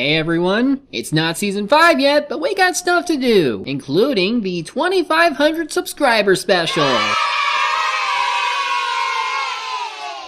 Hey everyone, it's not season 5 yet, but we got stuff to do, including the 2500 subscriber special.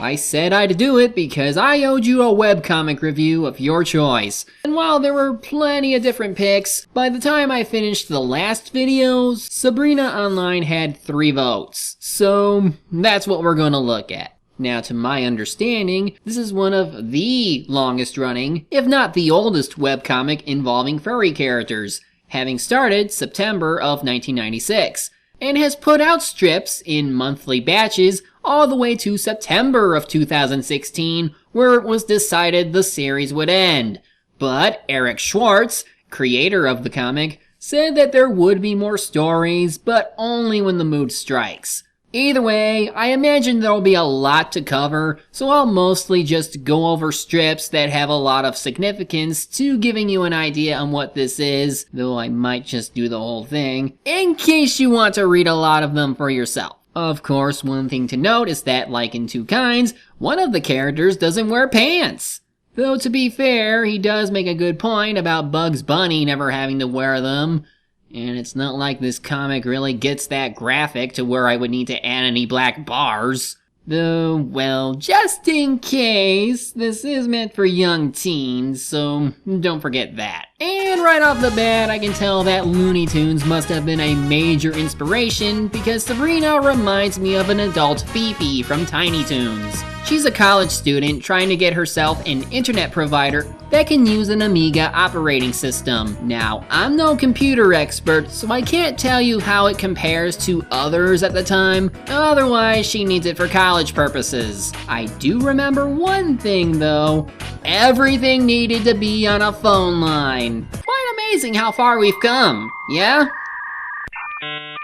I said I'd do it because I owed you a webcomic review of your choice. And while there were plenty of different picks, by the time I finished the last videos, Sabrina Online had 3 votes. So that's what we're gonna look at. Now, to my understanding, this is one of the longest running, if not the oldest webcomic involving furry characters, having started September of 1996, and has put out strips in monthly batches all the way to September of 2016, where it was decided the series would end. But Eric Schwartz, creator of the comic, said that there would be more stories, but only when the mood strikes. Either way, I imagine there'll be a lot to cover, so I'll mostly just go over strips that have a lot of significance to giving you an idea on what this is, though I might just do the whole thing, in case you want to read a lot of them for yourself. Of course, one thing to note is that, like in Two Kinds, one of the characters doesn't wear pants. Though to be fair, he does make a good point about Bugs Bunny never having to wear them. And it's not like this comic really gets that graphic to where I would need to add any black bars. Though, well, just in case, this is meant for young teens, so don't forget that. And right off the bat, I can tell that Looney Tunes must have been a major inspiration because Sabrina reminds me of an adult Fifi from Tiny Toons. She's a college student trying to get herself an internet provider that can use an Amiga operating system. Now, I'm no computer expert, so I can't tell you how it compares to others at the time. Otherwise, she needs it for college purposes. I do remember one thing though. Everything needed to be on a phone line. Quite amazing how far we've come, yeah?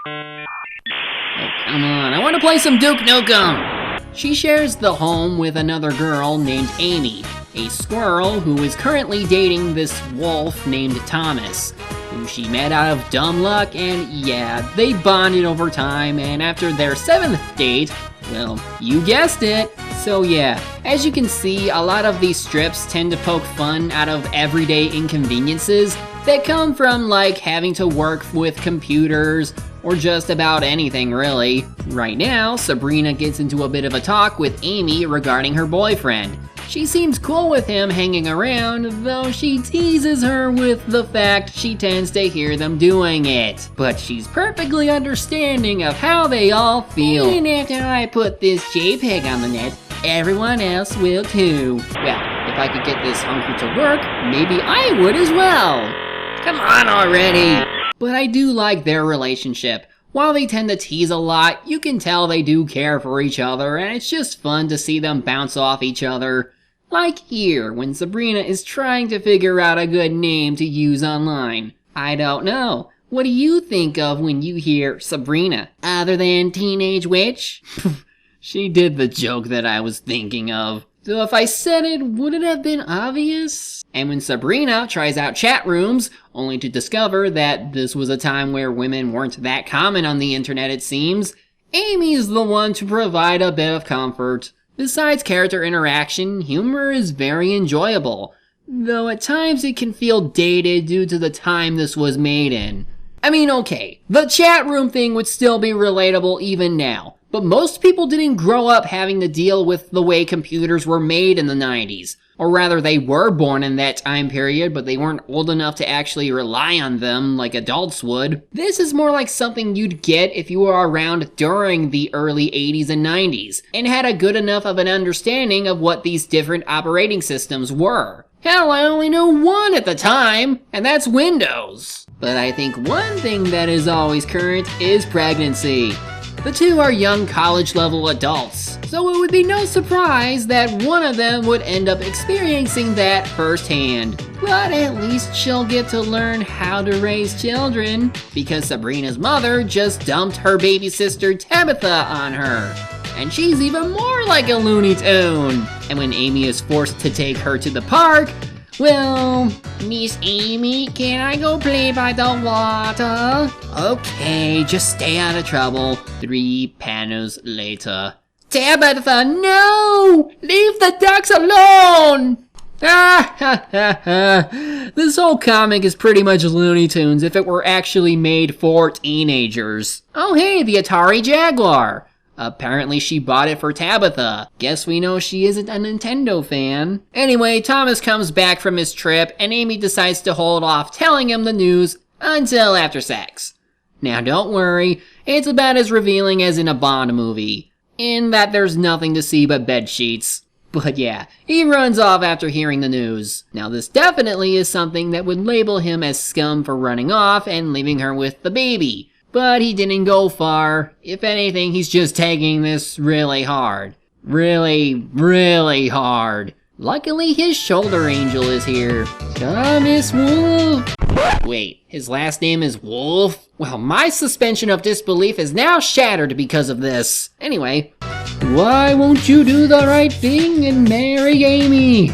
Oh, come on, I want to play some Duke Nukem! She shares the home with another girl named Amy, a squirrel who is currently dating this wolf named Thomas, who she met out of dumb luck, and yeah, they bonded over time, and after their 7th date, well, you guessed it. So yeah, as you can see, a lot of these strips tend to poke fun out of everyday inconveniences that come from like having to work with computers, or just about anything really. Right now, Sabrina gets into a bit of a talk with Amy regarding her boyfriend. She seems cool with him hanging around, though she teases her with the fact she tends to hear them doing it. But she's perfectly understanding of how they all feel. And after I put this JPEG on the net, everyone else will too. Well, if I could get this hunker to work, maybe I would as well. Come on already! But I do like their relationship. While they tend to tease a lot, you can tell they do care for each other, and it's just fun to see them bounce off each other. Like here, when Sabrina is trying to figure out a good name to use online. I don't know. What do you think of when you hear Sabrina, other than Teenage Witch? She did the joke that I was thinking of. So if I said it, would it have been obvious? And when Sabrina tries out chat rooms, only to discover that this was a time where women weren't that common on the internet it seems, Amy's the one to provide a bit of comfort. Besides character interaction, humor is very enjoyable, though at times it can feel dated due to the time this was made in. I mean, okay, the chat room thing would still be relatable even now, but most people didn't grow up having to deal with the way computers were made in the 90s. Or rather, they were born in that time period, but they weren't old enough to actually rely on them like adults would. This is more like something you'd get if you were around during the early 80s and 90s, and had a good enough of an understanding of what these different operating systems were. Hell, I only knew one at the time, and that's Windows. But I think one thing that is always current is pregnancy. The two are young college-level adults, so it would be no surprise that one of them would end up experiencing that firsthand. But at least she'll get to learn how to raise children, because Sabrina's mother just dumped her baby sister Tabitha on her. And she's even more like a Looney Tune. And when Amy is forced to take her to the park, well, Miss Amy, can I go play by the water? Okay, just stay out of trouble. 3 panels later. Tabitha, no! Leave the ducks alone! This whole comic is pretty much Looney Tunes if it were actually made for teenagers. Oh hey, the Atari Jaguar. Apparently she bought it for Tabitha. Guess we know she isn't a Nintendo fan. Anyway, Thomas comes back from his trip and Amy decides to hold off telling him the news until after sex. Now don't worry, it's about as revealing as in a Bond movie, in that there's nothing to see but bed sheets. But yeah, he runs off after hearing the news. Now this definitely is something that would label him as scum for running off and leaving her with the baby. But he didn't go far. If anything, he's just taking this really hard. Really hard. Luckily, his shoulder angel is here. Thomas Wolf. Wait, his last name is Wolf? Well, my suspension of disbelief is now shattered because of this. Anyway, why won't you do the right thing and marry Amy?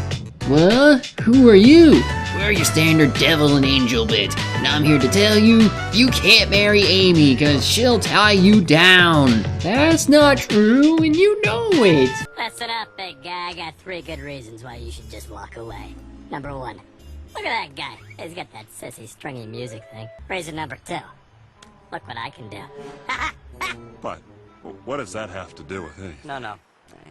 What? Who are you? We're your standard devil and angel bit, and I'm here to tell you, you can't marry Amy because she'll tie you down. That's not true, and you know it. Listen up, big guy. I got 3 good reasons why you should just walk away. Number 1, look at that guy. He's got that sissy stringy music thing. Reason number 2, look what I can do. But what does that have to do with anything? No.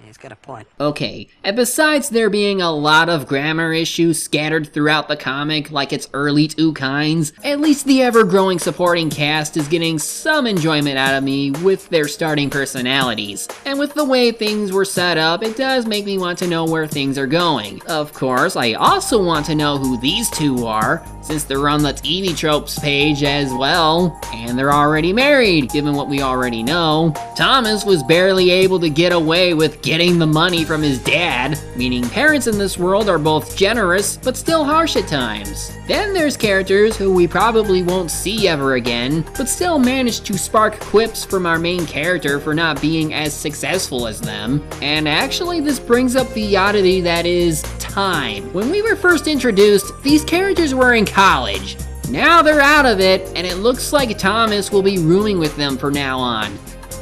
He's got a point. Okay, and besides there being a lot of grammar issues scattered throughout the comic like its early 2 kinds, at least the ever-growing supporting cast is getting some enjoyment out of me with their starting personalities. And with the way things were set up, it does make me want to know where things are going. Of course, I also want to know who these 2 are, since they're on the TV tropes page as well, and they're already married, given what we already know. Thomas was barely able to get away with getting the money from his dad, meaning parents in this world are both generous, but still harsh at times. Then there's characters who we probably won't see ever again, but still manage to spark quips from our main character for not being as successful as them. And actually this brings up the oddity that is time. When we were first introduced, these characters were in college. Now they're out of it, and it looks like Thomas will be rooming with them from now on.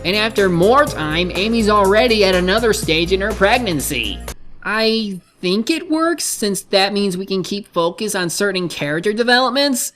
And after more time, Amy's already at another stage in her pregnancy. I think it works, since that means we can keep focus on certain character developments,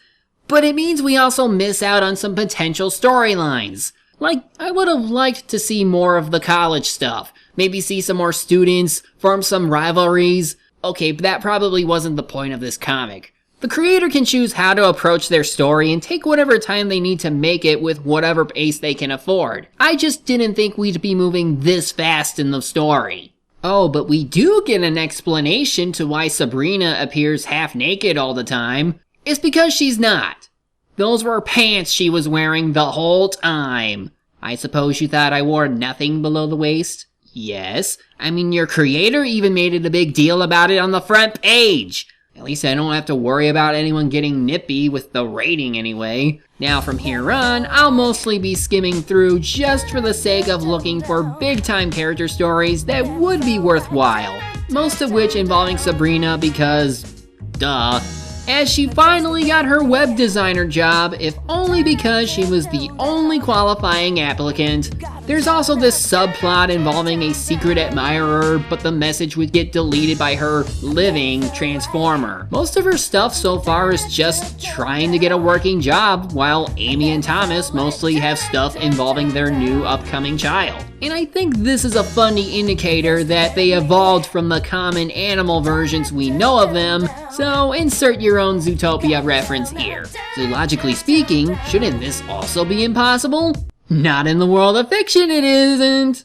but it means we also miss out on some potential storylines. Like, I would have liked to see more of the college stuff, maybe see some more students, form some rivalries. Okay, but that probably wasn't the point of this comic. The creator can choose how to approach their story and take whatever time they need to make it with whatever pace they can afford. I just didn't think we'd be moving this fast in the story. Oh, but we do get an explanation to why Sabrina appears half naked all the time. It's because she's not. Those were pants she was wearing the whole time. I suppose you thought I wore nothing below the waist? Yes. I mean, your creator even made it a big deal about it on the front page. At least I don't have to worry about anyone getting nippy with the rating anyway. Now from here on, I'll mostly be skimming through just for the sake of looking for big-time character stories that would be worthwhile. Most of which involving Sabrina because, duh, as she finally got her web designer job, if only because she was the only qualifying applicant. There's also this subplot involving a secret admirer, but the message would get deleted by her living transformer. Most of her stuff so far is just trying to get a working job, while Amy and Thomas mostly have stuff involving their new upcoming child. And I think this is a funny indicator that they evolved from the common animal versions we know of them, so insert your own Zootopia reference here. Zoologically speaking, shouldn't this also be impossible? Not in the world of fiction, it isn't.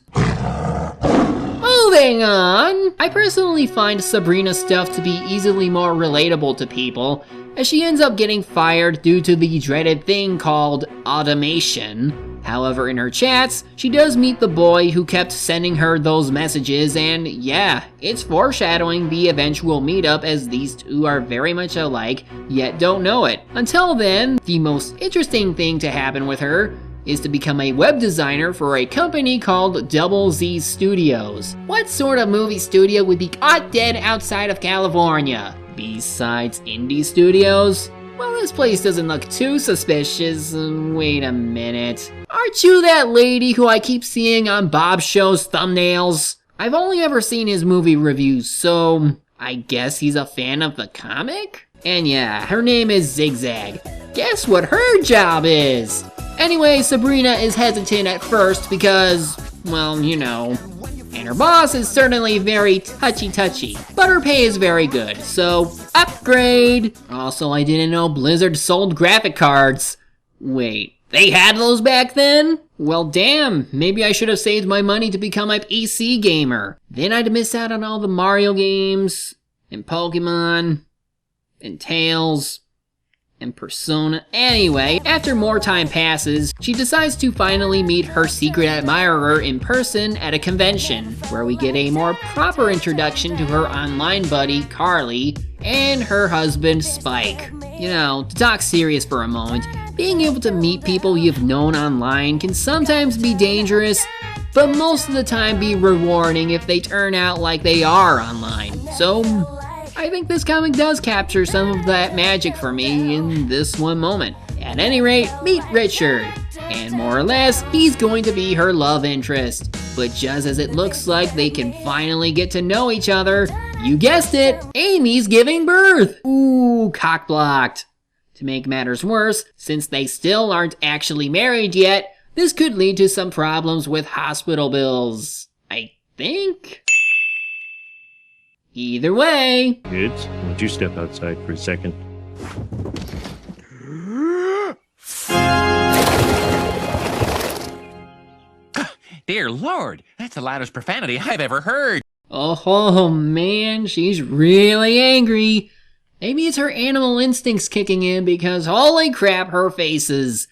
Moving on! I personally find Sabrina's stuff to be easily more relatable to people, as she ends up getting fired due to the dreaded thing called automation. However, in her chats, she does meet the boy who kept sending her those messages, and yeah, it's foreshadowing the eventual meetup as these 2 are very much alike, yet don't know it. Until then, the most interesting thing to happen with her is to become a web designer for a company called Double Z Studios. What sort of movie studio would be caught dead outside of California? Besides indie studios? Well, this place doesn't look too suspicious. Wait a minute. Aren't you that lady who I keep seeing on Bob's show's thumbnails? I've only ever seen his movie reviews, so I guess he's a fan of the comic? And yeah, her name is Zigzag. Guess what her job is? Anyway, Sabrina is hesitant at first because, well, you know. And her boss is certainly very touchy-touchy, but her pay is very good, so upgrade! Also, I didn't know Blizzard sold graphic cards. Wait, they had those back then? Well, damn, maybe I should have saved my money to become a PC gamer. Then I'd miss out on all the Mario games, and Pokemon, and Tales, and Persona. Anyway, after more time passes, she decides to finally meet her secret admirer in person at a convention, where we get a more proper introduction to her online buddy, Carly, and her husband, Spike. You know, to talk serious for a moment, being able to meet people you've known online can sometimes be dangerous, but most of the time be rewarding if they turn out like they are online. So, I think this comic does capture some of that magic for me in this one moment. At any rate, meet Richard. And more or less, he's going to be her love interest. But just as it looks like they can finally get to know each other, you guessed it, Amy's giving birth. Ooh, cock-blocked. To make matters worse, since they still aren't actually married yet, this could lead to some problems with hospital bills. I think? Either way. Kids, won't you step outside for a second? Dear Lord, that's the loudest profanity I've ever heard. Oh man, she's really angry. Maybe it's her animal instincts kicking in because holy crap, her faces.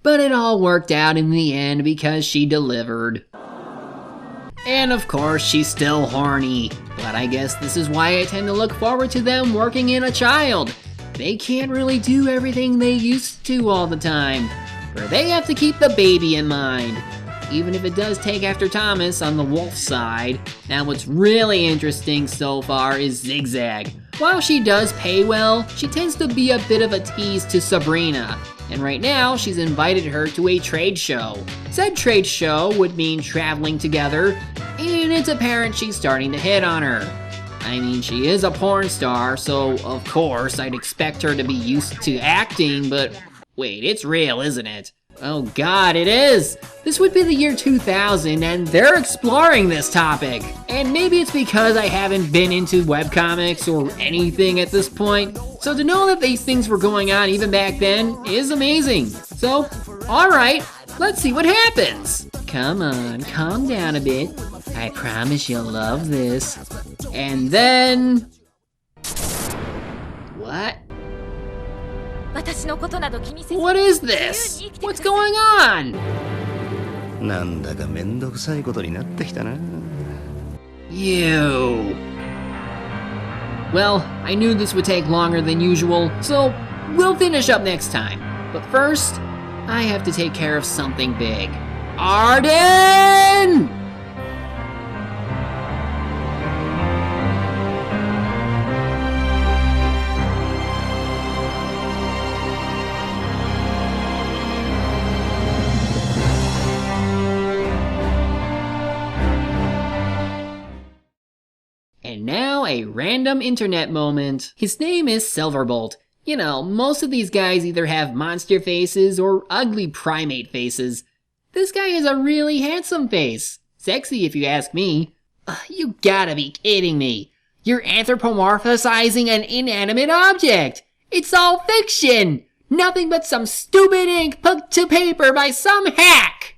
But it all worked out in the end because she delivered. And of course, she's still horny. But I guess this is why I tend to look forward to them working in a child. They can't really do everything they used to all the time, for they have to keep the baby in mind. Even if it does take after Thomas on the wolf side. Now what's really interesting so far is Zigzag. While she does pay well, she tends to be a bit of a tease to Sabrina. And right now, she's invited her to a trade show. Said trade show would mean traveling together, and it's apparent she's starting to hit on her. I mean, she is a porn star, so of course I'd expect her to be used to acting, but wait, it's real, isn't it? Oh god, it is! This would be the year 2000 and they're exploring this topic. And maybe it's because I haven't been into webcomics or anything at this point. So to know that these things were going on even back then is amazing. So, alright, let's see what happens. Come on, calm down a bit. I promise you'll love this. And then... What? What is this? What's going on? なんだかめんどくさいことになってきたな。You. Well, I knew this would take longer than usual, so we'll finish up next time. But first, I have to take care of something big. Arden! And now a random internet moment. His name is Silverbolt. You know, most of these guys either have monster faces or ugly primate faces. This guy has a really handsome face. Sexy if you ask me. You gotta be kidding me. You're anthropomorphizing an inanimate object. It's all fiction. Nothing but some stupid ink put to paper by some hack.